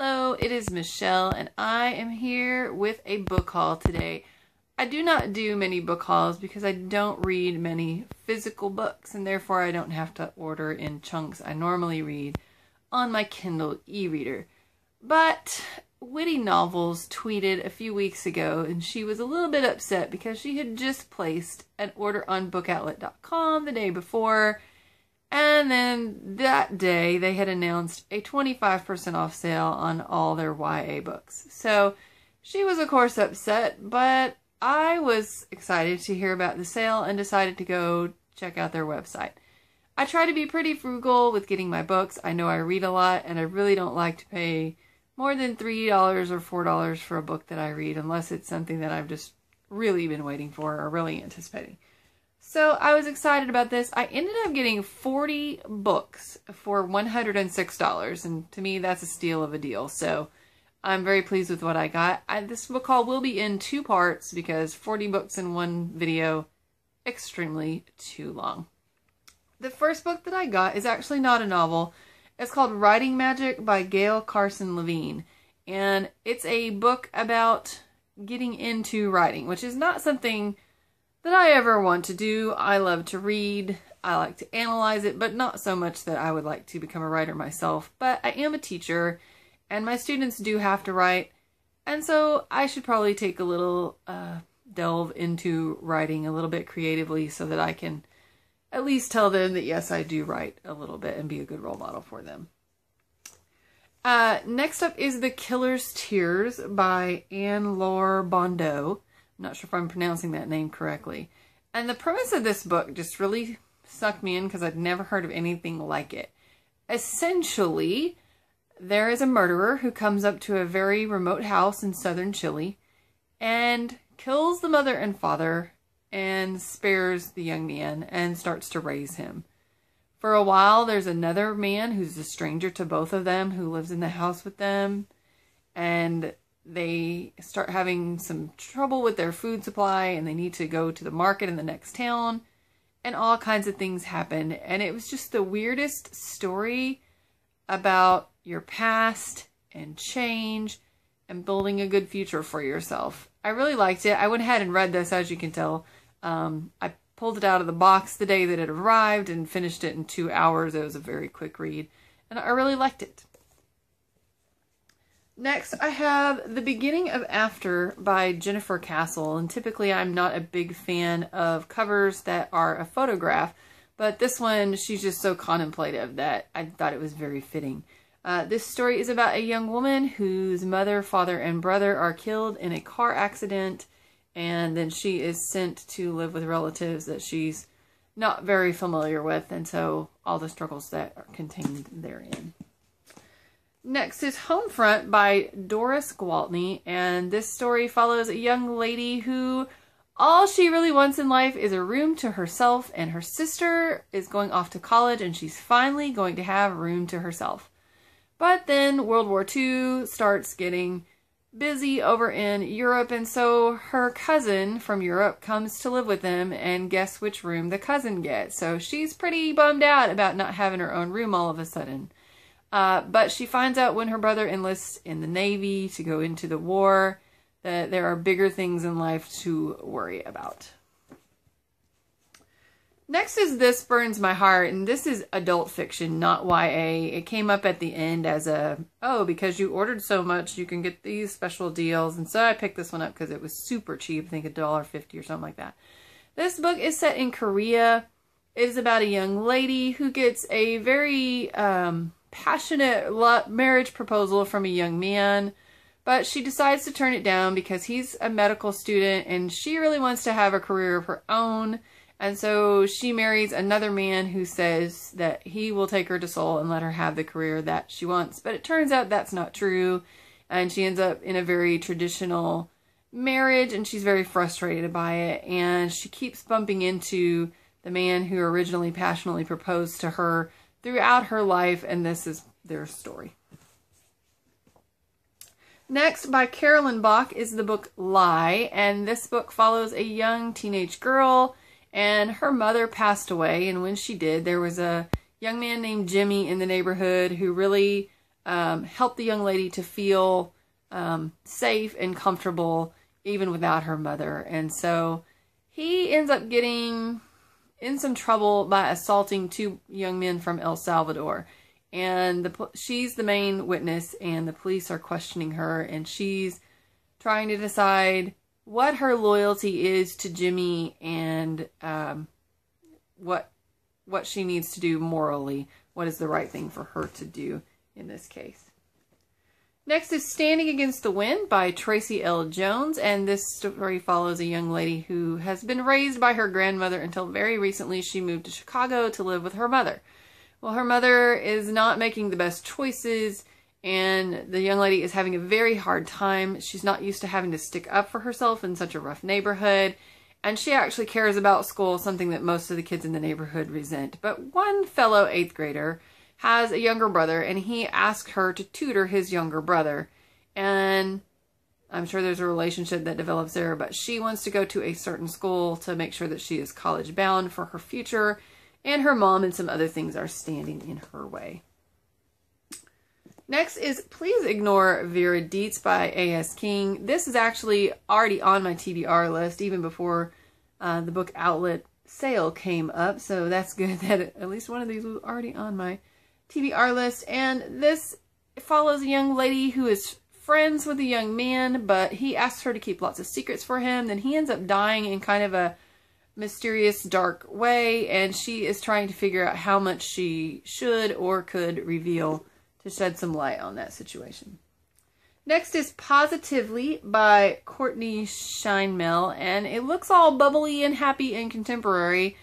Hello, it is Michelle, and I am here with a book haul today. I do not do many book hauls because I don't read many physical books, and therefore I don't have to order in chunks. I normally read on my Kindle e-reader. But Witty Novels tweeted a few weeks ago, and she was a little bit upset because she had just placed an order on bookoutlet.com the day before. And then that day, they had announced a 25% off sale on all their YA books. So she was, of course, upset, but I was excited to hear about the sale and decided to go check out their website. I try to be pretty frugal with getting my books. I know I read a lot, and I really don't like to pay more than $3 or $4 for a book that I read, unless it's something that I've just really been waiting for or really anticipating. So I was excited about this. I ended up getting 40 books for $106, and to me that's a steal of a deal. So I'm very pleased with what I got. This book haul will be in two parts because 40 books in one video, extremely too long. The first book that I got is actually not a novel. It's called Writing Magic by Gail Carson Levine, and it's a book about getting into writing, which is not something that I ever want to do. I love to read. I like to analyze it, but not so much that I would like to become a writer myself. But I am a teacher, and my students do have to write, and so I should probably take a little delve into writing a little bit creatively so that I can at least tell them that yes, I do write a little bit and be a good role model for them. Next up is The Killer's Tears by Anne-Laure Bondeau. I'm not sure if I'm pronouncing that name correctly. And the premise of this book just really sucked me in because I'd never heard of anything like it. Essentially, there is a murderer who comes up to a very remote house in southern Chile and kills the mother and father and spares the young man and starts to raise him. For a while, there's another man who's a stranger to both of them who lives in the house with them, and they start having some trouble with their food supply, and they need to go to the market in the next town, and all kinds of things happen. And it was just the weirdest story about your past and change and building a good future for yourself. I really liked it. I went ahead and read this, as you can tell. I pulled it out of the box the day that it arrived and finished it in 2 hours. It was a very quick read, and I really liked it. Next, I have The Beginning of After by Jennifer Castle, and typically I'm not a big fan of covers that are a photograph, but this one, she's just so contemplative that I thought it was very fitting. This story is about a young woman whose mother, father, and brother are killed in a car accident, and then she is sent to live with relatives that she's not very familiar with, and so all the struggles that are contained therein. Next is Homefront by Doris Gwaltney, and this story follows a young lady who all she really wants in life is a room to herself, and her sister is going off to college and she's finally going to have a room to herself. But then World War II starts getting busy over in Europe, and so her cousin from Europe comes to live with them, and guess which room the cousin gets. So she's pretty bummed out about not having her own room all of a sudden. But she finds out when her brother enlists in the Navy to go into the war that there are bigger things in life to worry about. Next is This Burns My Heart, and this is adult fiction, not YA. It came up at the end as a, oh, because you ordered so much, you can get these special deals. And so I picked this one up because it was super cheap, I think $1.50 or something like that. This book is set in Korea. It is about a young lady who gets a very passionate marriage proposal from a young man, but she decides to turn it down because he's a medical student and she really wants to have a career of her own. And so she marries another man who says that he will take her to Seoul and let her have the career that she wants. But it turns out that's not true, and she ends up in a very traditional marriage, and she's very frustrated by it, and she keeps bumping into the man who originally passionately proposed to her throughout her life, and this is their story. Next, by Carolyn Bach, is the book Lie, and this book follows a young teenage girl, and her mother passed away, and when she did, there was a young man named Jimmy in the neighborhood who really help the young lady to feel safe and comfortable even without her mother. And so he ends up getting in some trouble by assaulting two young men from El Salvador. And she's the main witness, and the police are questioning her, and she's trying to decide what her loyalty is to Jimmy and what she needs to do morally. What is the right thing for her to do in this case. Next is Standing Against the Wind by Tracy L. Jones, and this story follows a young lady who has been raised by her grandmother until very recently she moved to Chicago to live with her mother. Well, her mother is not making the best choices, and the young lady is having a very hard time. She's not used to having to stick up for herself in such a rough neighborhood, and she actually cares about school, something that most of the kids in the neighborhood resent. But one fellow 8th grader has a younger brother, and he asked her to tutor his younger brother. And I'm sure there's a relationship that develops there, but she wants to go to a certain school to make sure that she is college bound for her future, and her mom and some other things are standing in her way. Next is Please Ignore Vera Dietz by A.S. King. This is actually already on my TBR list, even before the book outlet sale came up, so that's good that at least one of these was already on my TBR list. And this follows a young lady who is friends with a young man, but he asks her to keep lots of secrets for him. Then he ends up dying in kind of a mysterious, dark way, and she is trying to figure out how much she should or could reveal to shed some light on that situation. Next is Positively by Courtney Scheinmel, and it looks all bubbly and happy and contemporary,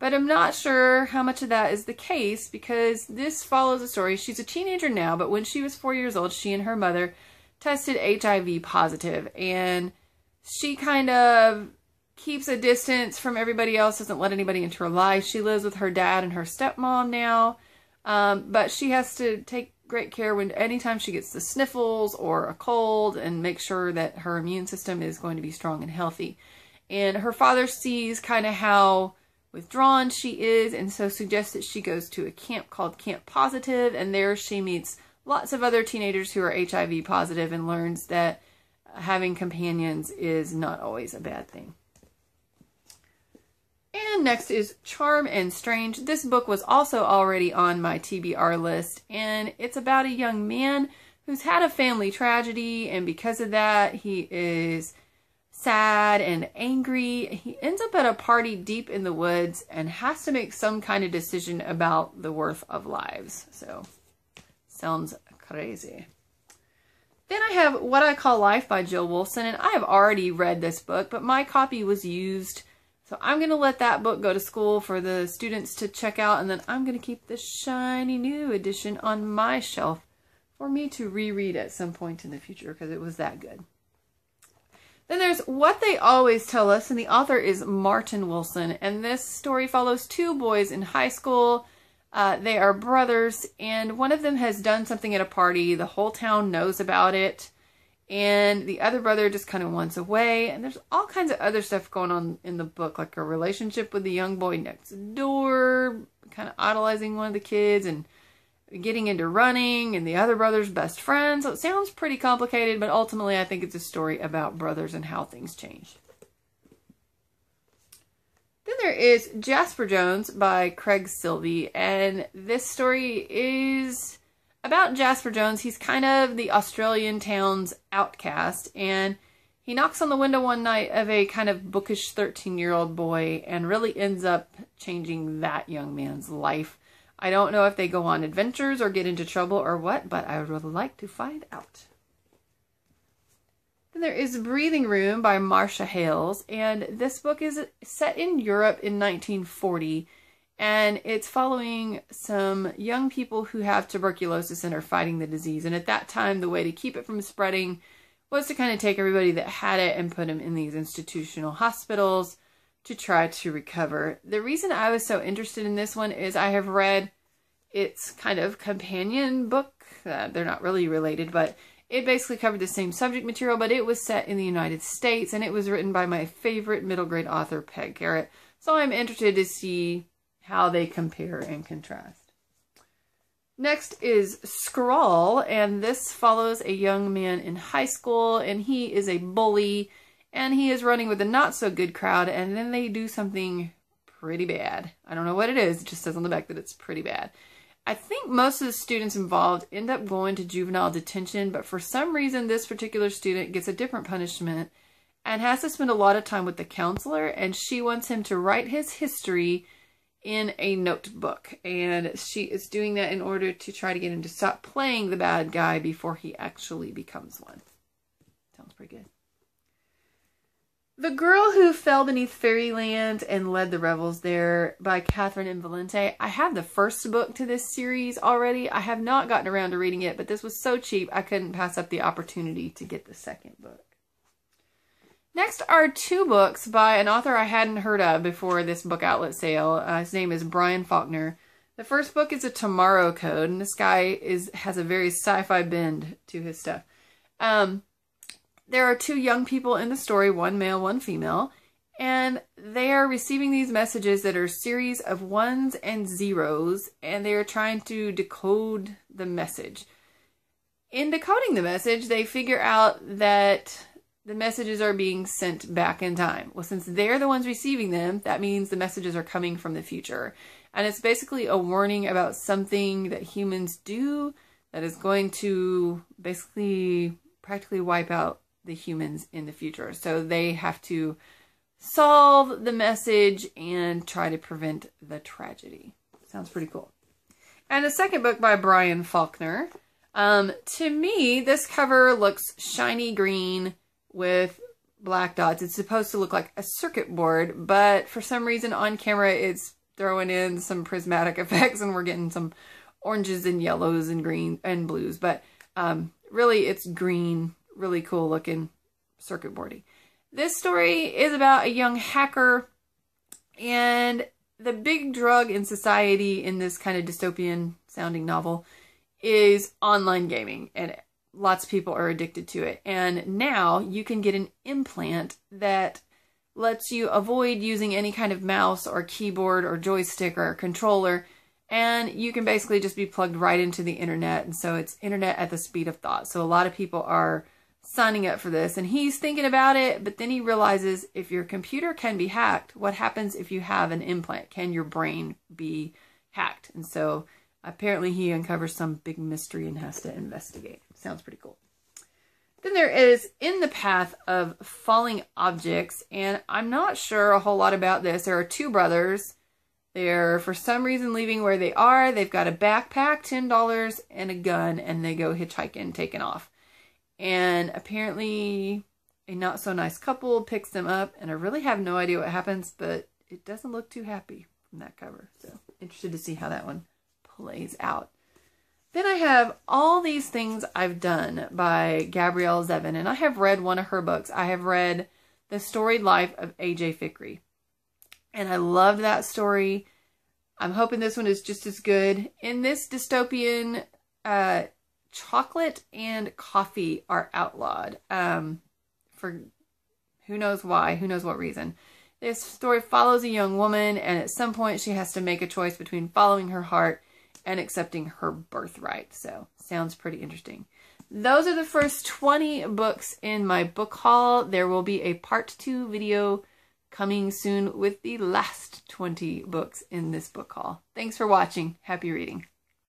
but I'm not sure how much of that is the case, because this follows a story. She's a teenager now, but when she was 4 years old, she and her mother tested HIV positive, and she kind of keeps a distance from everybody else, doesn't let anybody into her life. She lives with her dad and her stepmom now, but she has to take great care anytime she gets the sniffles or a cold, and make sure that her immune system is going to be strong and healthy. And her father sees kind of how withdrawn she is, and so suggests that she goes to a camp called Camp Positive, and there she meets lots of other teenagers who are HIV positive and learns that having companions is not always a bad thing. And next is Charm and Strange. This book was also already on my TBR list, and it's about a young man who's had a family tragedy, and because of that, he is sad and angry. He ends up at a party deep in the woods and has to make some kind of decision about the worth of lives. So, sounds crazy. Then I have What I Call Life by Jill Wolfson, and I have already read this book, but my copy was used. So I'm going to let that book go to school for the students to check out, and then I'm going to keep the shiny new edition on my shelf for me to reread at some point in the future, because it was that good. Then there's What They Always Tell Us, and the author is Martin Wilson, and this story follows two boys in high school. They are brothers, and one of them has done something at a party. The whole town knows about it. And the other brother just kind of wants away. And there's all kinds of other stuff going on in the book, like a relationship with the young boy next door, kind of idolizing one of the kids, and getting into running, and the other brother's best friend. So it sounds pretty complicated, but ultimately I think it's a story about brothers and how things changed. Then there is Jasper Jones by Craig Silvey, and this story is about Jasper Jones. He's kind of the Australian town's outcast, and he knocks on the window one night of a kind of bookish 13-year-old boy and really ends up changing that young man's life. I don't know if they go on adventures or get into trouble or what, but I would really like to find out. Then there is Breathing Room by Marcia Hales, and this book is set in Europe in 1940. And it's following some young people who have tuberculosis and are fighting the disease. And at that time, the way to keep it from spreading was to kind of take everybody that had it and put them in these institutional hospitals to try to recover. The reason I was so interested in this one is I have read its kind of companion book. They're not really related, but it basically covered the same subject material, but it was set in the United States, and it was written by my favorite middle grade author, Peg Garrett. So I'm interested to see how they compare and contrast. Next is Scrawl, and this follows a young man in high school, and he is a bully, and he is running with a not-so-good crowd, and then they do something pretty bad. I don't know what it is. It just says on the back that it's pretty bad. I think most of the students involved end up going to juvenile detention, but for some reason this particular student gets a different punishment and has to spend a lot of time with the counselor, and she wants him to write his history in a notebook, and she is doing that in order to try to get him to stop playing the bad guy before he actually becomes one. Sounds pretty good. The Girl Who Fell Beneath Fairyland and Led the Revels There by Catherine M. Valente. I have the first book to this series already. I have not gotten around to reading it, but this was so cheap I couldn't pass up the opportunity to get the second book. Next are two books by an author I hadn't heard of before this book outlet sale. His name is Brian Faulkner. The first book is A Tomorrow Code, and this guy has a very sci-fi bend to his stuff. There are two young people in the story, one male, one female, and they are receiving these messages that are a series of ones and zeros, and they are trying to decode the message. In decoding the message, they figure out that the messages are being sent back in time. Well, since they're the ones receiving them, that means the messages are coming from the future. And it's basically a warning about something that humans do that is going to basically practically wipe out the humans in the future. So they have to solve the message and try to prevent the tragedy. Sounds pretty cool. And the second book by Brian Faulkner. To me, this cover looks shiny green with black dots. It's supposed to look like a circuit board, but for some reason on camera it's throwing in some prismatic effects and we're getting some oranges and yellows and green and blues. But really it's green, really cool looking circuit boardy. This story is about a young hacker, and the big drug in society in this kind of dystopian sounding novel is online gaming, and lots of people are addicted to it. And now you can get an implant that lets you avoid using any kind of mouse or keyboard or joystick or controller, and you can basically just be plugged right into the internet. And so it's internet at the speed of thought. So a lot of people are signing up for this, and he's thinking about it, but then he realizes if your computer can be hacked, what happens if you have an implant? Can your brain be hacked? And so apparently he uncovers some big mystery and has to investigate. Sounds pretty cool. Then there is In the Path of Falling Objects, and I'm not sure a whole lot about this. There are two brothers. They're for some reason leaving where they are. They've got a backpack, $10, and a gun, and they go hitchhiking, taking off. And apparently a not so nice couple picks them up, and I really have no idea what happens, but it doesn't look too happy from that cover. So interested to see how that one plays out. Then I have All These Things I've Done by Gabrielle Zevin, and I have read one of her books. I have read The Storied Life of A.J. Fikry, and I loved that story. I'm hoping this one is just as good. In this dystopian, chocolate and coffee are outlawed for who knows why, who knows what reason. This story follows a young woman, and at some point she has to make a choice between following her heart and accepting her birthright. So, sounds pretty interesting. Those are the first 20 books in my book haul. There will be a part 2 video coming soon with the last 20 books in this book haul. Thanks for watching. Happy reading.